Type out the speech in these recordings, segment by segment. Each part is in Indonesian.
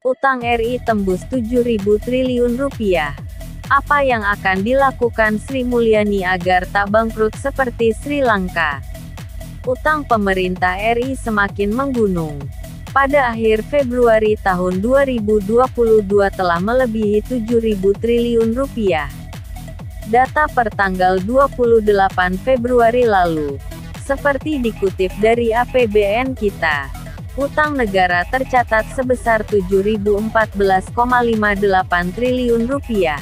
Utang RI tembus 7.000 triliun rupiah. Apa yang akan dilakukan Sri Mulyani agar tak bangkrut seperti Sri Lanka? Utang pemerintah RI semakin menggunung. Pada akhir Februari tahun 2022 telah melebihi 7.000 triliun rupiah. Data per tanggal 28 Februari lalu. Seperti dikutip dari APBN kita, utang negara tercatat sebesar 7.014,58 triliun rupiah.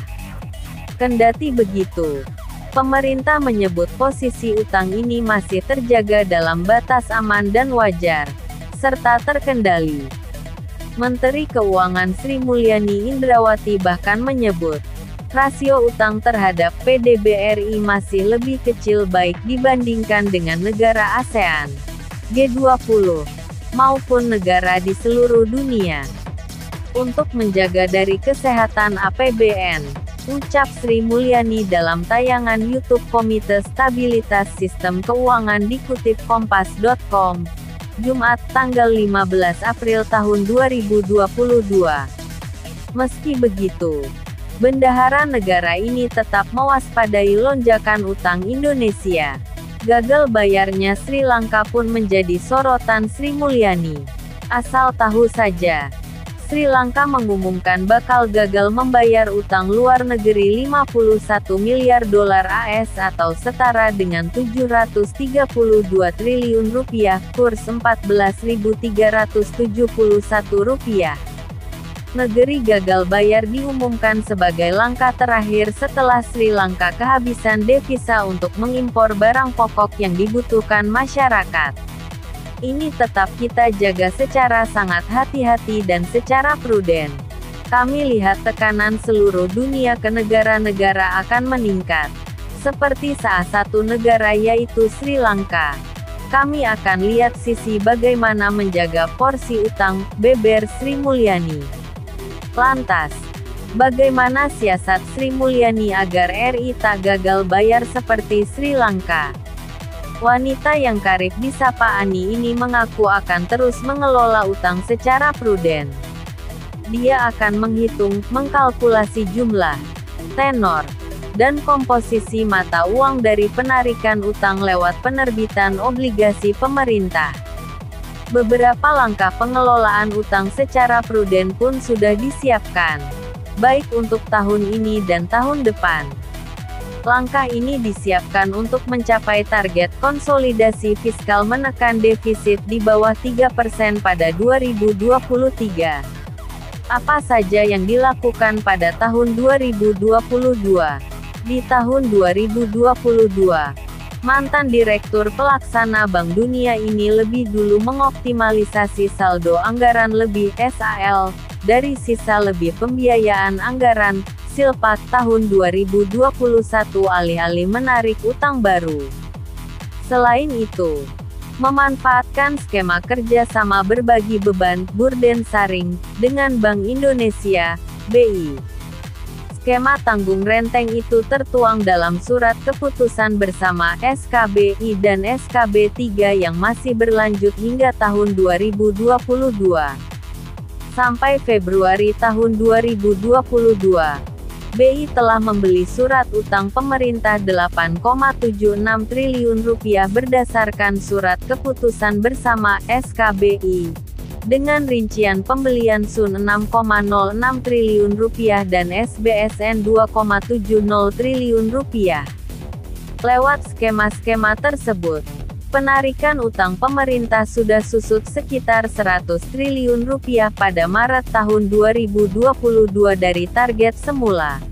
Kendati begitu, pemerintah menyebut posisi utang ini masih terjaga dalam batas aman dan wajar, serta terkendali. Menteri Keuangan Sri Mulyani Indrawati bahkan menyebut, rasio utang terhadap PDB RI masih lebih kecil baik dibandingkan dengan negara ASEAN, G20, maupun negara di seluruh dunia. Untuk menjaga dari kesehatan APBN, ucap Sri Mulyani dalam tayangan YouTube Komite Stabilitas Sistem Keuangan dikutip kompas.com, Jumat tanggal 15 April tahun 2022. Meski begitu, bendahara negara ini tetap mewaspadai lonjakan utang Indonesia. Gagal bayarnya Sri Lanka pun menjadi sorotan Sri Mulyani. Asal tahu saja, Sri Lanka mengumumkan bakal gagal membayar utang luar negeri 51 miliar dolar AS atau setara dengan 732 triliun rupiah, kurs 14.371 rupiah. Negeri gagal bayar diumumkan sebagai langkah terakhir setelah Sri Lanka kehabisan devisa untuk mengimpor barang pokok yang dibutuhkan masyarakat. Ini tetap kita jaga secara sangat hati-hati dan secara pruden. Kami lihat tekanan seluruh dunia ke negara-negara akan meningkat. Seperti salah satu negara yaitu Sri Lanka. Kami akan lihat sisi bagaimana menjaga porsi utang, beber Sri Mulyani. Lantas, bagaimana siasat Sri Mulyani agar RI tak gagal bayar seperti Sri Lanka? Wanita yang karib disapa Ani ini mengaku akan terus mengelola utang secara pruden. Dia akan menghitung, mengkalkulasi jumlah, tenor, dan komposisi mata uang dari penarikan utang lewat penerbitan obligasi pemerintah. Beberapa langkah pengelolaan utang secara pruden pun sudah disiapkan, baik untuk tahun ini dan tahun depan. Langkah ini disiapkan untuk mencapai target konsolidasi fiskal menekan defisit di bawah 3% pada 2023. Apa saja yang dilakukan pada tahun 2022? Di tahun 2022, mantan Direktur Pelaksana Bank Dunia ini lebih dulu mengoptimalisasi saldo anggaran lebih (SAL) dari sisa lebih pembiayaan anggaran Silpat tahun 2021 alih-alih menarik utang baru. Selain itu, memanfaatkan skema kerjasama berbagi beban (burden sharing) dengan Bank Indonesia, BI. Skema tanggung renteng itu tertuang dalam surat keputusan bersama SKBI dan SKB 3 yang masih berlanjut hingga tahun 2022. Sampai Februari tahun 2022, BI telah membeli surat utang pemerintah 8,76 triliun rupiah berdasarkan surat keputusan bersama SKBI. Dengan rincian pembelian Sun 6,06 triliun rupiah dan SBSN 2,70 triliun rupiah. Lewat skema-skema tersebut, penarikan utang pemerintah sudah susut sekitar 100 triliun rupiah pada Maret tahun 2022 dari target semula.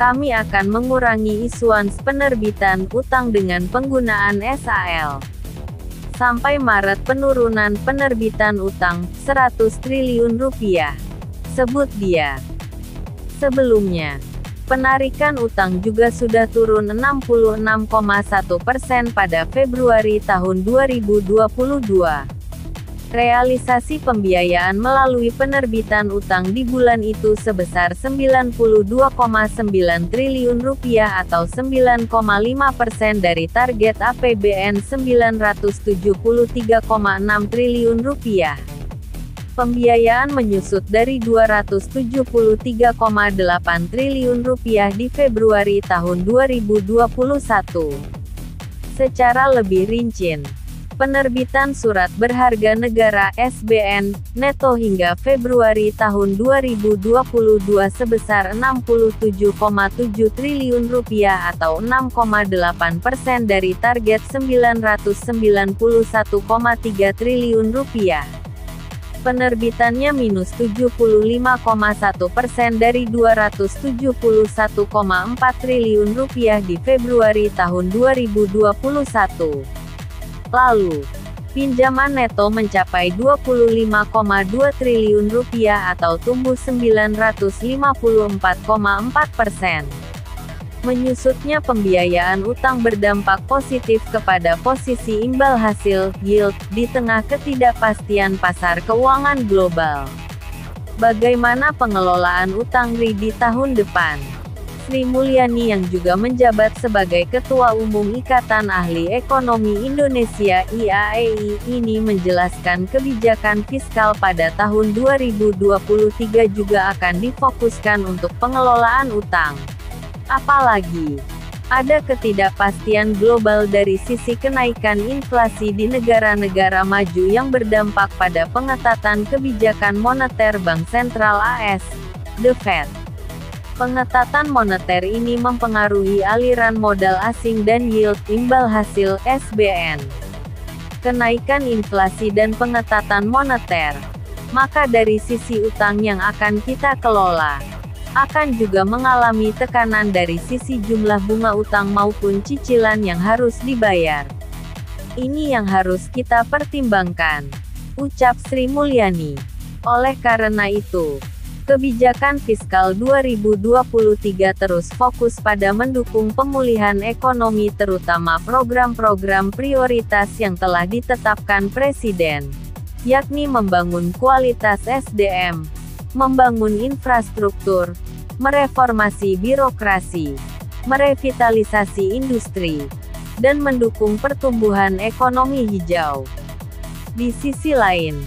Kami akan mengurangi issuance penerbitan utang dengan penggunaan SAL. Sampai Maret penurunan penerbitan utang 100 triliun rupiah, sebut dia. Sebelumnya, penarikan utang juga sudah turun 66,1% pada Februari tahun 2022. Realisasi pembiayaan melalui penerbitan utang di bulan itu sebesar 92,9 triliun rupiah atau 9,5% dari target APBN 973,6 triliun rupiah. Pembiayaan menyusut dari Rp273,8 triliun di Februari tahun 2021. Secara lebih rinci, penerbitan surat berharga negara (SBN) neto hingga Februari tahun 2022 sebesar Rp67,7 triliun atau 6,8% dari target Rp991,3 triliun. Penerbitannya minus 75,1% dari Rp271,4 triliun di Februari tahun 2021. Lalu, pinjaman neto mencapai Rp25,2 triliun atau tumbuh 954,4%. Menyusutnya pembiayaan utang berdampak positif kepada posisi imbal hasil (yield) di tengah ketidakpastian pasar keuangan global. Bagaimana pengelolaan utang RI di tahun depan? Sri Mulyani yang juga menjabat sebagai Ketua Umum Ikatan Ahli Ekonomi Indonesia (IAEI) ini menjelaskan kebijakan fiskal pada tahun 2023 juga akan difokuskan untuk pengelolaan utang. Apalagi, ada ketidakpastian global dari sisi kenaikan inflasi di negara-negara maju yang berdampak pada pengetatan kebijakan moneter Bank Sentral AS, The Fed. Pengetatan moneter ini mempengaruhi aliran modal asing dan yield imbal hasil (SBN). Kenaikan inflasi dan pengetatan moneter, maka dari sisi utang yang akan kita kelola, akan juga mengalami tekanan dari sisi jumlah bunga utang maupun cicilan yang harus dibayar. Ini yang harus kita pertimbangkan, ucap Sri Mulyani. Oleh karena itu, kebijakan fiskal 2023 terus fokus pada mendukung pemulihan ekonomi terutama program-program prioritas yang telah ditetapkan Presiden, yakni membangun kualitas SDM, membangun infrastruktur, mereformasi birokrasi, merevitalisasi industri, dan mendukung pertumbuhan ekonomi hijau. Di sisi lain,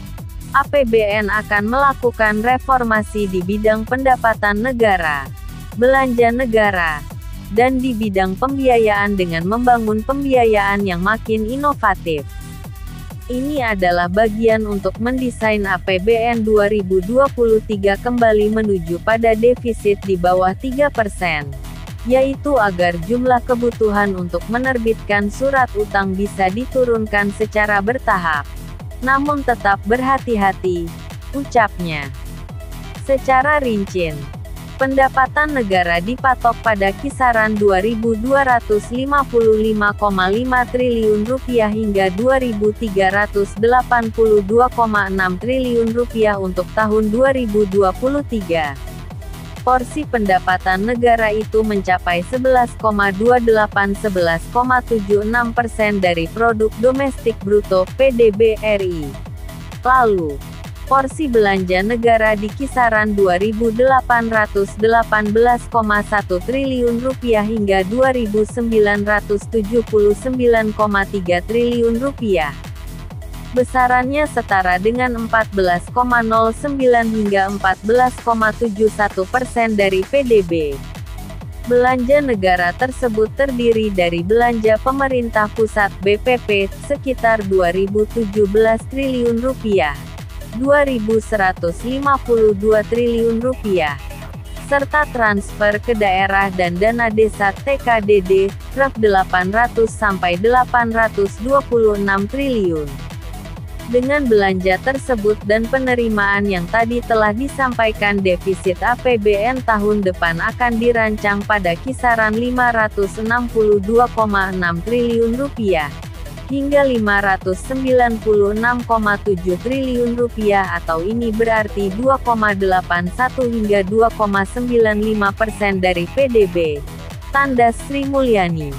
APBN akan melakukan reformasi di bidang pendapatan negara, belanja negara, dan di bidang pembiayaan dengan membangun pembiayaan yang makin inovatif. Ini adalah bagian untuk mendesain APBN 2023 kembali menuju pada defisit di bawah 3%, yaitu agar jumlah kebutuhan untuk menerbitkan surat utang bisa diturunkan secara bertahap. Namun tetap berhati-hati, ucapnya. Secara rinci, pendapatan negara dipatok pada kisaran Rp2.255,5 triliun hingga Rp2.382,6 triliun untuk tahun 2023. Porsi pendapatan negara itu mencapai 11,76% dari produk domestik bruto (PDB) RI. Lalu, porsi belanja negara di kisaran Rp2.818,1 triliun hingga Rp2.979,3 triliun. Besarannya setara dengan 14,09 hingga 14,71% dari PDB. Belanja negara tersebut terdiri dari belanja pemerintah pusat (BPP) sekitar Rp2.017 triliun, Rp2.152 triliun, serta transfer ke daerah dan dana desa (TKDD) Rp800 sampai Rp826 triliun. Dengan belanja tersebut dan penerimaan yang tadi telah disampaikan, defisit APBN tahun depan akan dirancang pada kisaran Rp562,6 triliun hingga Rp596,7 triliun atau ini berarti 2,81 hingga 2,95% dari PDB, tanda Sri Mulyani.